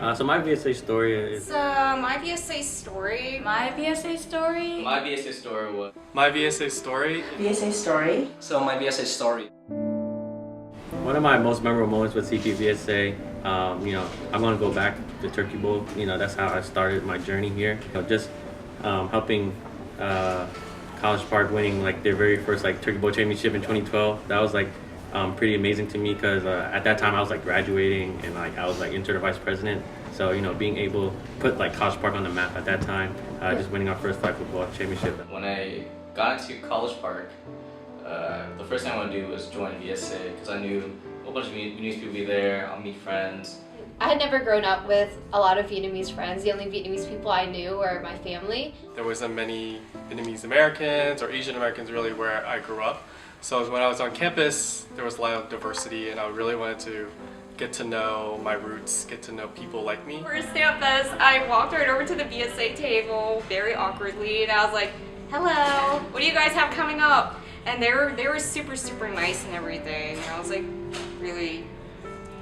So my VSA story is My VSA story. My VSA story. My VSA story was. My VSA story. VSA story. So my VSA story. one of my most memorable moments with CP I'm gonna go back to Turkey Bowl. That's how I started my journey here. Just helping College Park winning like their very first like Turkey Bowl championship in 2012. That was like pretty amazing to me because at that time I was like graduating and like I was like interim vice president. So being able to put like College Park on the map at that time, just winning our first flag football championship. When I got into College Park, the first thing I wanted to do was join VSA because I knew a whole bunch of Vietnamese people would be there. I'll meet friends. I had never grown up with a lot of Vietnamese friends. The only Vietnamese people I knew were my family. There wasn't many Vietnamese Americans or Asian Americans really where I grew up. So when I was on campus, there was a lot of diversity and I really wanted to get to know my roots, get to know people like me. First day of Fest, I walked right over to the BSA table very awkwardly and I was like, hello, what do you guys have coming up? And they were super nice and everything. And I was like, really,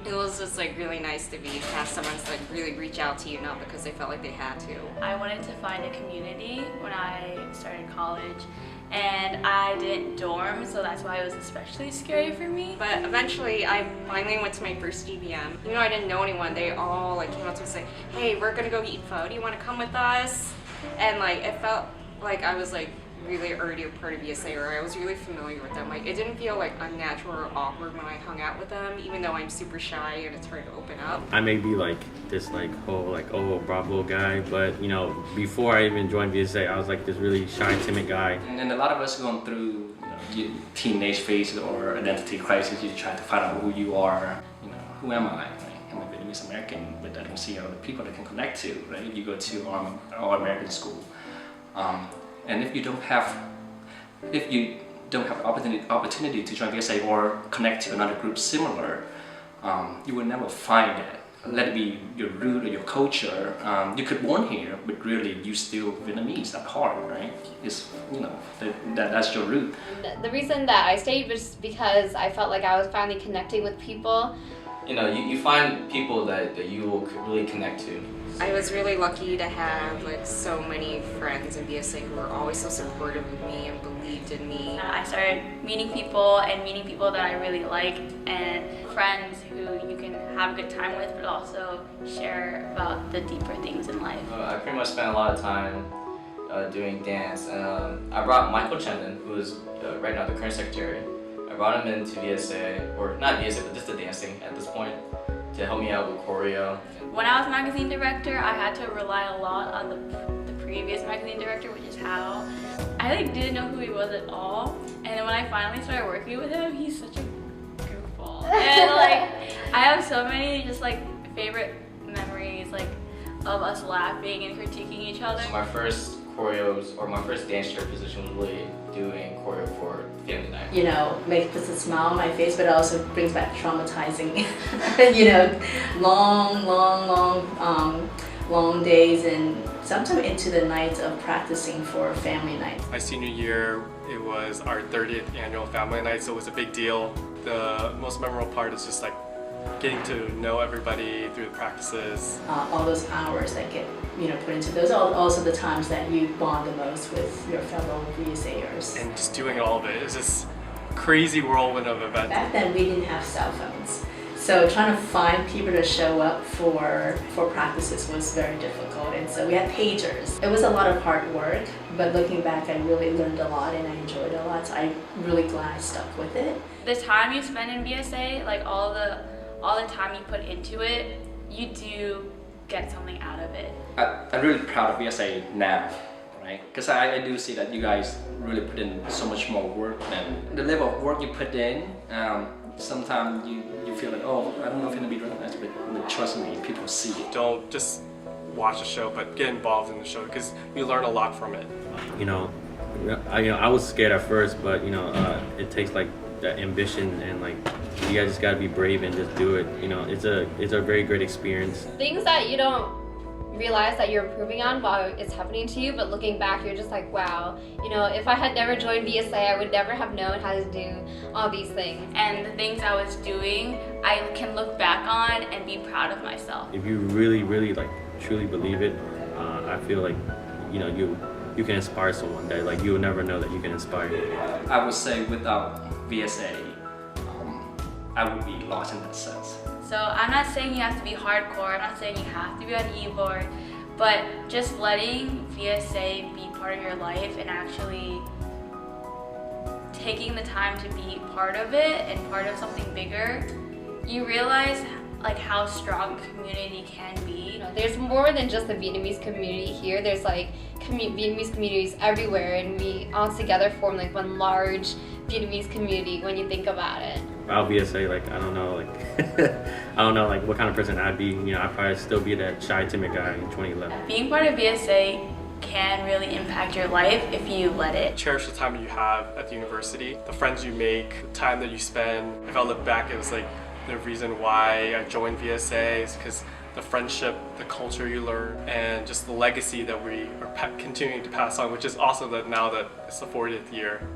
it was just like really nice to have someone to like really reach out to you, not because they felt like they had to. I wanted to find a community when I started college, and I didn't dorm, so that's why it was especially scary for me. But eventually, I finally went to my first GBM. Even though I didn't know anyone, they all like came up to me and said, hey, we're gonna go eat pho, do you wanna come with us? And like, it felt like I was like really already a part of VSA, or I was really familiar with them. Like, it didn't feel like unnatural or awkward when I hung out with them, even though I'm super shy and it's hard to open up. I may be like this like whole like Bravo guy, but before I even joined VSA, I was like this really shy, timid guy. And a lot of us going through teenage phase or identity crisis. You try to find out who you are. Who am I? Right? I'm a Vietnamese American, but I don't see other people that can connect to. Right? You go to our American school. And if you don't have opportunity to join VSA or connect to another group similar, you will never find it. Let it be your root or your culture. You could born here, but really you still Vietnamese at heart, right? It's that's your root. The reason that I stayed was because I felt like I was finally connecting with people. You find people that you will really connect to. I was really lucky to have like so many friends in BSA who were always so supportive of me and believed in me. I started meeting people that I really liked, and friends who you can have a good time with, but also share about the deeper things in life. I pretty much spent a lot of time doing dance, and I brought Michael Chendon, who is right now the current secretary. I brought him into VSA, or not VSA, but just the dancing at this point, to help me out with choreo. When I was magazine director, I had to rely a lot on the previous magazine director, which is Hal. I didn't know who he was at all, and then when I finally started working with him, he's such a goofball. And I have so many just favorite memories of us laughing and critiquing each other. So my first choreos, or my first dance chair position was really doing choreo for family night. Puts a smile on my face, but it also brings back traumatizing, long days and sometimes into the nights of practicing for family nights. My senior year, it was our 30th annual family night, so it was a big deal. The most memorable part is just getting to know everybody through the practices. All those hours that get put into those, also the times that you bond the most with your fellow VSAers. And just doing all of it. It's this crazy whirlwind of events. Back then we didn't have cell phones, so trying to find people to show up for practices was very difficult, and so we had pagers. It was a lot of hard work, but looking back I really learned a lot and I enjoyed it a lot, so I'm really glad I stuck with it. The time you spend in VSA, all the time you put into it, you do get something out of it. I'm really proud of VSA now, right? Because I do see that you guys really put in so much more work than the level of work you put in. Sometimes you feel like, oh, I don't know if it's gonna be recognized, but trust me, people see it. Don't just watch a show, but get involved in the show because you learn a lot from it. I was scared at first, but it takes that ambition and you guys just gotta be brave and just do it. It's a very great experience. Things that you don't realize that you're improving on while it's happening to you, but looking back, you're just like, wow, you know, if I had never joined VSA, I would never have known how to do all these things. And the things I was doing, I can look back on and be proud of myself. If you really, really like truly believe it, I feel like, you know, you can inspire someone that like you will never know that you can inspire. I would say without VSA, I would be lost in that sense. So I'm not saying you have to be hardcore, I'm not saying you have to be on e-board, but just letting VSA be part of your life and actually taking the time to be part of it and part of something bigger, you realize like how strong community can be. You know, there's more than just the Vietnamese community here. There's like Vietnamese communities everywhere, and we all together form like one large Vietnamese community when you think about it. I'll VSA, like, I don't know, like, I don't know, like, what kind of person I'd be. You know, I'd probably still be that shy, timid guy in 2011. Being part of VSA can really impact your life if you let it. Cherish the time that you have at the university, the friends you make, the time that you spend. If I look back, it was like the reason why I joined VSA is because the friendship, the culture you learn, and just the legacy that we are continuing to pass on, which is also that now that it's the 40th year.